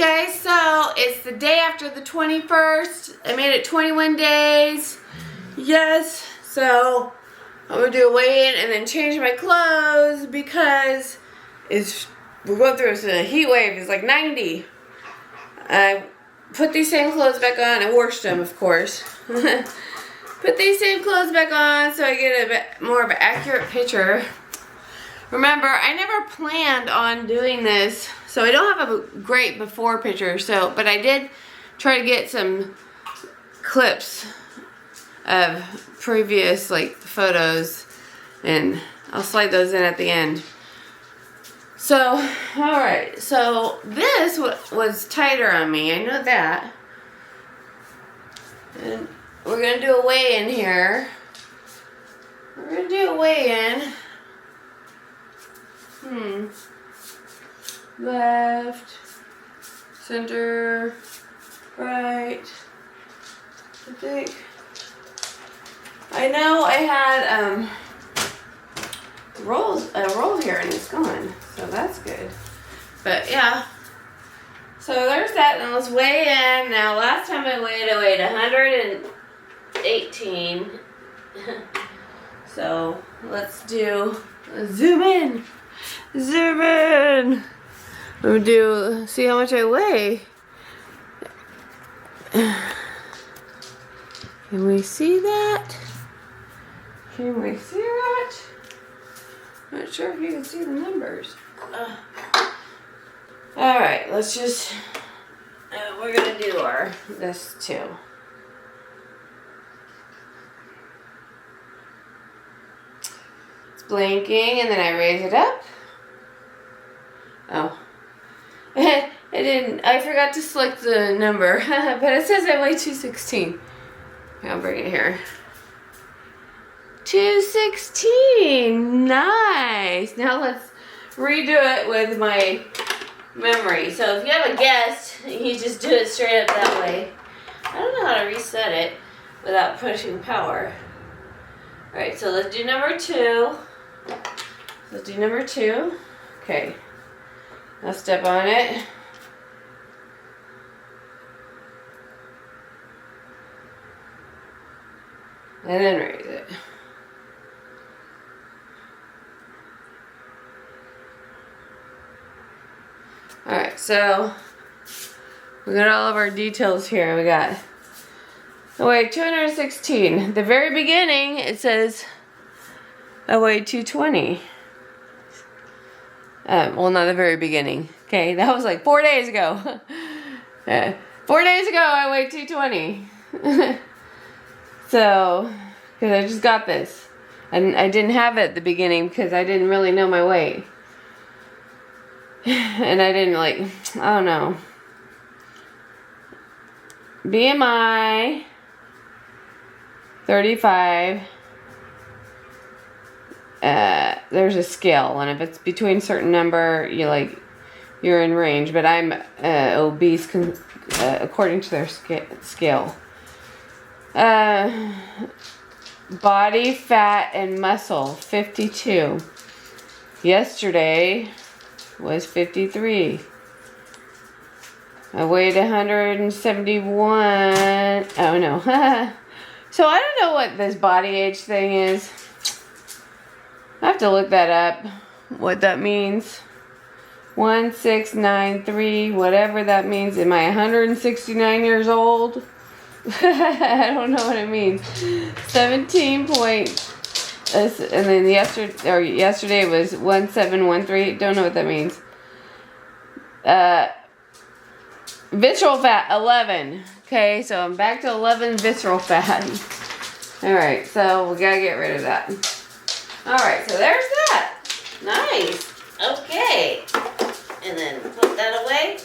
guys, so it's the day after the 21st. I made it 21 days. Yes, so I'm gonna do a weigh-in and then change my clothes because we're going through a heat wave. It's like 90. I put these same clothes back on. I washed them, of course. Put these same clothes back on so I get a bit more of an accurate picture. Remember, I never planned on doing this, so I don't have a great before picture. But I did try to get some clips of previous photos, and I'll slide those in at the end. So, all right. So this was tighter on me. I know that. And we're gonna do a weigh-in here. We're gonna do a weigh-in. Left, center, right. I think. I know I had a roll here and it's gone, so that's good. But yeah. So there's that, and let's weigh in. Now last time I weighed 118. So let's zoom in. Zoom in. I'm gonna see how much I weigh. Can we see that? Can we see that? Not sure if you can see the numbers. All right, let's just. We're gonna do this too. It's blinking, and then I raise it up. Oh. I forgot to select the number, but it says I weigh 216. I'll bring it here. 216, nice. Now let's redo it with my memory. So if you have a guess, you just do it straight up that way. I don't know how to reset it without pushing power. All right, so let's do number 2. Okay. I'll step on it. And then raise it. Alright, so we got all of our details here. We got, I weighed 216. The very beginning, it says I weighed 220. Well, not the very beginning. Okay, that was like 4 days ago. 4 days ago, I weighed 220. So, because I just got this. And I didn't have it at the beginning because I didn't really know my weight. And I didn't I don't know. BMI 35. There's a scale, and if it's between a certain number, you're in range. But I'm obese according to their scale. Body fat and muscle 52. Yesterday was 53. I weighed 171. Oh no. So I don't know what this body age thing is. I have to look that up, what that means. 1693, whatever that means. Am I 169 years old? I don't know what it means. 17 point, and then yesterday was 1713. Don't know what that means. Visceral fat 11. Okay, so I'm back to 11 visceral fat. All right, so we gotta get rid of that. All right, so there's that. Nice. Okay, and then put that away.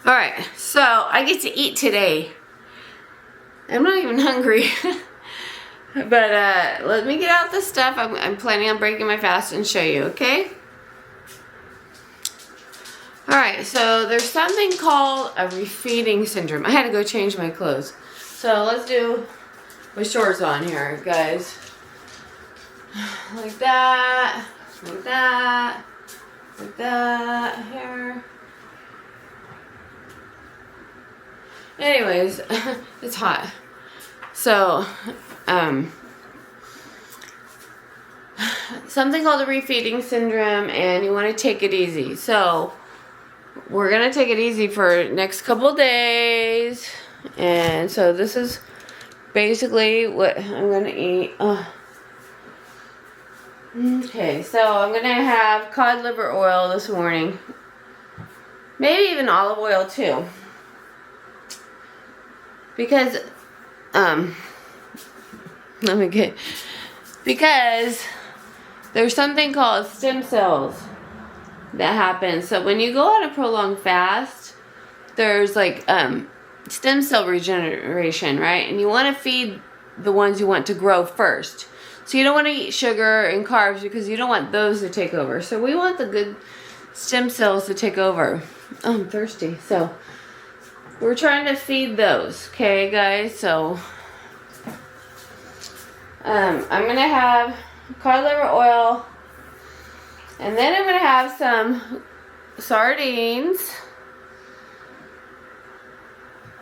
All right, so I get to eat today. I'm not even hungry. But let me get out this stuff. I'm planning on breaking my fast and show you, okay? Alright, so there's something called a refeeding syndrome. I had to go change my clothes. So let's do my shorts on here, guys. Like that, like that, like that, here. Anyways, it's hot. So, something called a refeeding syndrome, and you want to take it easy. So, we're going to take it easy for next couple days. And so this is basically what I'm going to eat. Okay, so I'm going to have cod liver oil this morning. Maybe even olive oil too. Because, because there's something called stem cells that happens. So when you go on a prolonged fast, there's like stem cell regeneration, right? And you want to feed the ones you want to grow first. So you don't want to eat sugar and carbs because you don't want those to take over. So we want the good stem cells to take over. Oh, I'm thirsty. So we're trying to feed those, okay, guys? So I'm going to have cod liver oil, and then I'm going to have some sardines.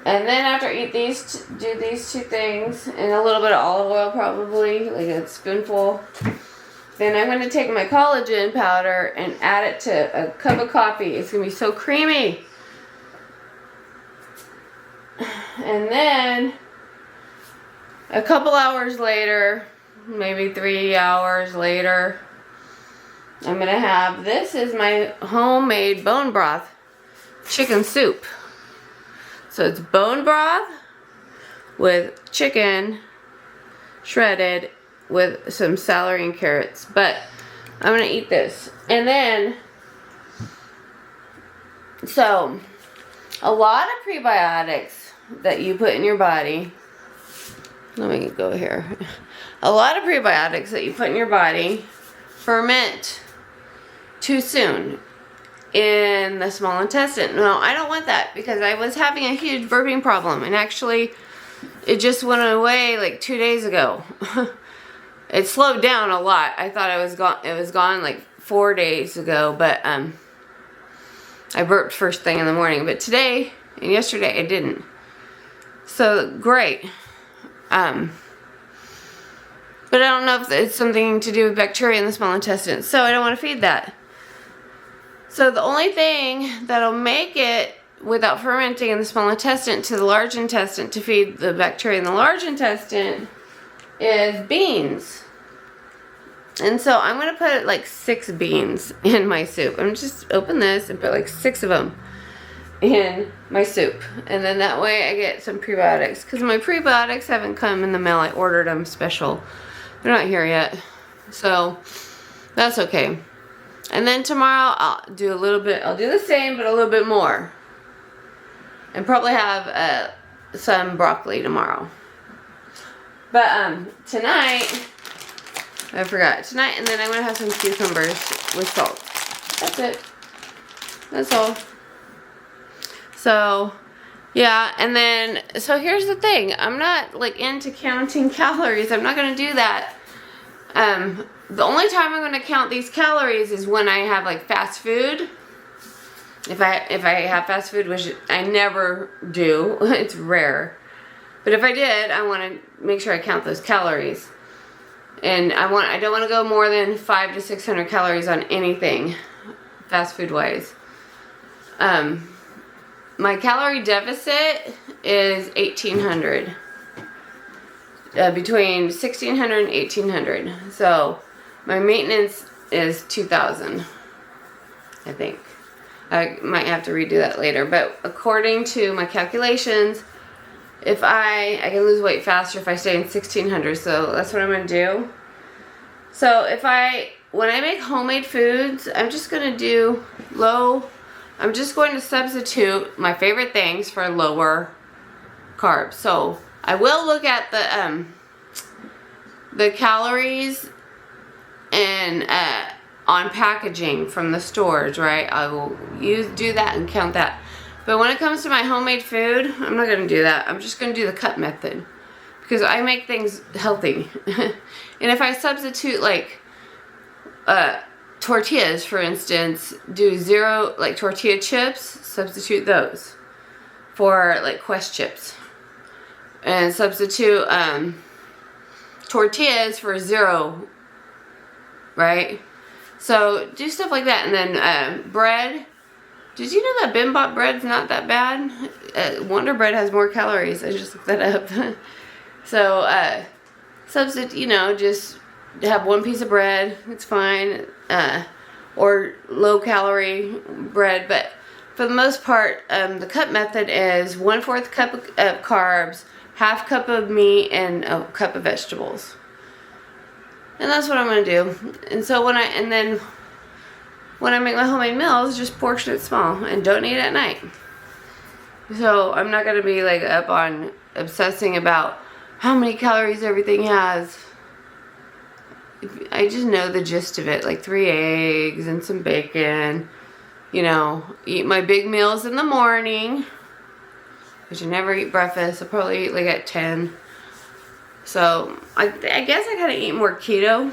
And then after I eat these, do these two things, and a little bit of olive oil probably, like a spoonful. Then I'm going to take my collagen powder and add it to a cup of coffee. It's going to be so creamy. And then a couple hours later, maybe 3 hours later, I'm going to have, this is my homemade bone broth chicken soup. So it's bone broth with chicken shredded with some celery and carrots. But I'm going to eat this. And then, so a lot of prebiotics that you put in your body, let me go here. A lot of prebiotics that you put in your body ferment too soon in the small intestine. No, I don't want that because I was having a huge burping problem, and actually it just went away like 2 days ago. It slowed down a lot. I thought it was gone like 4 days ago, but I burped first thing in the morning, but today and yesterday I didn't. So great. But I don't know if it's something to do with bacteria in the small intestine, so I don't want to feed that. So the only thing that'll make it without fermenting in the small intestine to the large intestine to feed the bacteria in the large intestine is beans. And so I'm going to put like 6 beans in my soup. I'm just open this and put like 6 of them in my soup. And then that way I get some prebiotics. Because my prebiotics haven't come in the mail. I ordered them special. They're not here yet. So that's okay. And then tomorrow I'll do a little bit, I'll do the same but a little bit more. And probably have some broccoli tomorrow. But tonight, I forgot. Tonight, and then I'm going to have some cucumbers with salt. That's it. That's all. So, yeah, and then, so here's the thing. I'm not, like, into counting calories. I'm not going to do that. The only time I'm going to count these calories is when I have, like, fast food. If I have fast food, which I never do. It's rare. But if I did, I want to make sure I count those calories. And I don't want to go more than 500 to 600 calories on anything, fast food wise. My calorie deficit is 1,800. Between 1,600 and 1,800. So my maintenance is 2,000, I think. I might have to redo that later. But according to my calculations, if I can lose weight faster if I stay in 1,600, so that's what I'm going to do. So when I make homemade foods, I'm just going to do I'm just going to substitute my favorite things for lower carbs. So I will look at the calories and on packaging from the stores, right? I will do that and count that. But when it comes to my homemade food, I'm not gonna do that. I'm just gonna do the cut method because I make things healthy. And if I substitute like tortillas, for instance, do zero, like tortilla chips, substitute those for like Quest chips. And substitute tortillas for zero, right? So do stuff like that. And then bread. Did you know that Bimbop bread's not that bad? Wonder Bread has more calories. I just looked that up. So substitute, you know, just have one piece of bread. It's fine. Or low calorie bread. But for the most part, the cut method is 1/4 cup of carbs, 1/2 cup of meat, and a cup of vegetables. And that's what I'm gonna do. And so when I make my homemade meals, just portion it small and don't eat at night. So I'm not gonna be like up on obsessing about how many calories everything has. I just know the gist of it, like 3 eggs and some bacon. You know, eat my big meals in the morning, which I never eat breakfast. I'll probably eat like at 10. So I guess I gotta eat more keto.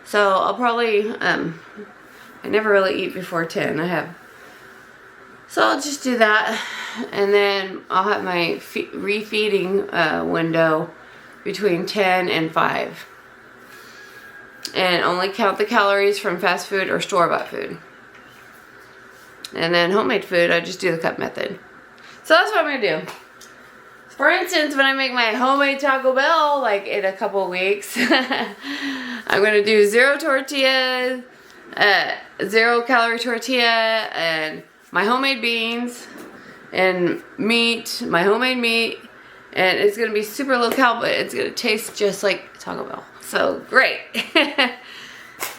So I'll probably, I never really eat before 10. So I'll just do that. And then I'll have my refeeding window between 10 and 5. And only count the calories from fast food or store-bought food. And then homemade food, I just do the cut method. So that's what I'm going to do. For instance, when I make my homemade Taco Bell, like in a couple weeks, I'm going to do 0 tortillas, 0 calorie tortilla, and my homemade beans, and meat, my homemade meat, and it's going to be super low cal, but it's going to taste just like Taco Bell. So, great.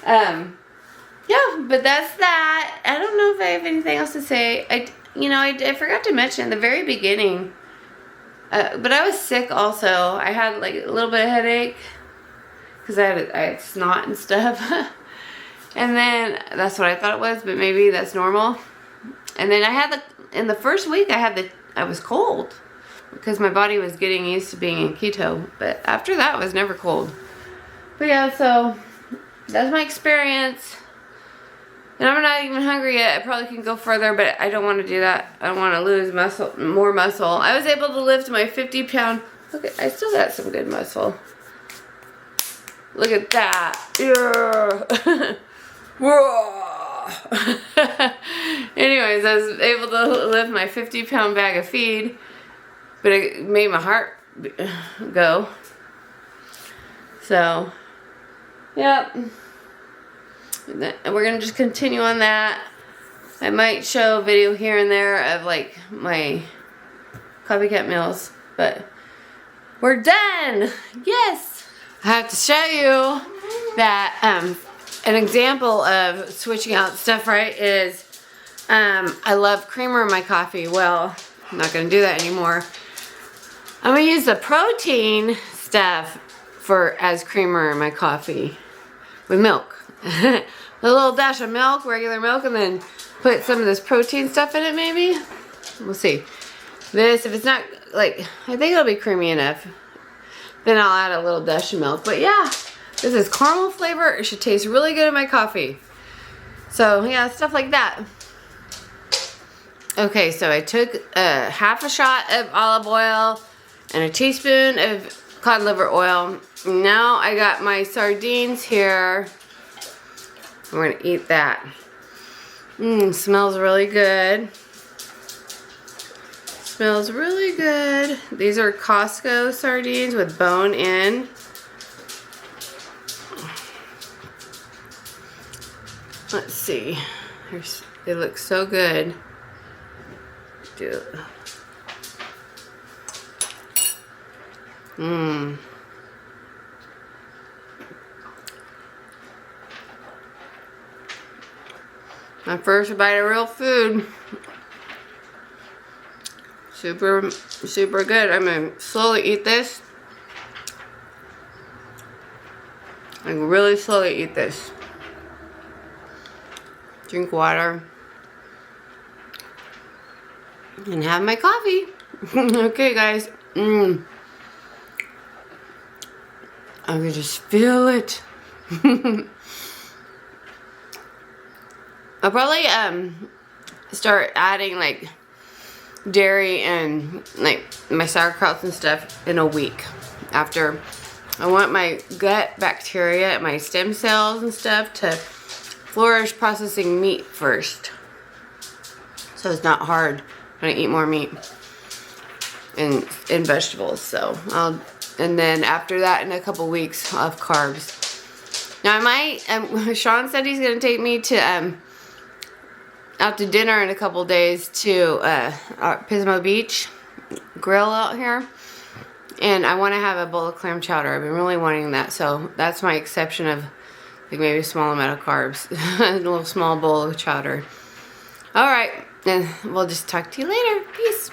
Yeah, but that's that. I don't know if I have anything else to say. I forgot to mention at the very beginning, but I was sick also. I had like a little bit of headache because I had snot and stuff. And then that's what I thought it was, but maybe that's normal. And then in the first week I was cold because my body was getting used to being in keto. But after that, I was never cold. But yeah, so that's my experience. And I'm not even hungry yet. I probably can go further, but I don't want to do that. I don't want to lose more muscle. I was able to lift my 50-pound. Look, I still got some good muscle. Look at that. Yeah. Anyways, I was able to lift my 50-pound bag of feed, but it made my heart go. So, yep. And we're going to just continue on that. I might show a video here and there of like my copycat meals, but we're done. Yes. I have to show you that an example of switching out stuff, right, is I love creamer in my coffee. Well, I'm not going to do that anymore. I'm going to use the protein stuff as creamer in my coffee with milk. A little dash of milk, regular milk, and then put some of this protein stuff in it maybe. We'll see. This, if it's not, like, I think it'll be creamy enough. Then I'll add a little dash of milk. But yeah, this is caramel flavor. It should taste really good in my coffee. So yeah, stuff like that. Okay, so I took half a shot of olive oil and a teaspoon of cod liver oil. Now I got my sardines here. We're gonna eat that. Smells really good. Smells really good. These are Costco sardines with bone in. Let's see. They look so good. My first bite of real food. Super, super good. I'm gonna slowly eat this. I can really slowly eat this. Drink water. and have my coffee. Okay, guys. I can just feel it. I'll probably start adding like dairy and like my sauerkrauts and stuff in a week. After I want my gut bacteria, my stem cells and stuff to flourish processing meat first. So it's not hard when I eat more meat and vegetables. So and then after that, in a couple weeks, I'll have carbs. Now I might, Sean said he's gonna take me to out to dinner in a couple days to Pismo Beach grill out here, and I want to have a bowl of clam chowder. I've been really wanting that, so that's my exception of like maybe a small amount of carbs. A little small bowl of chowder. Alright, and we'll just talk to you later. Peace.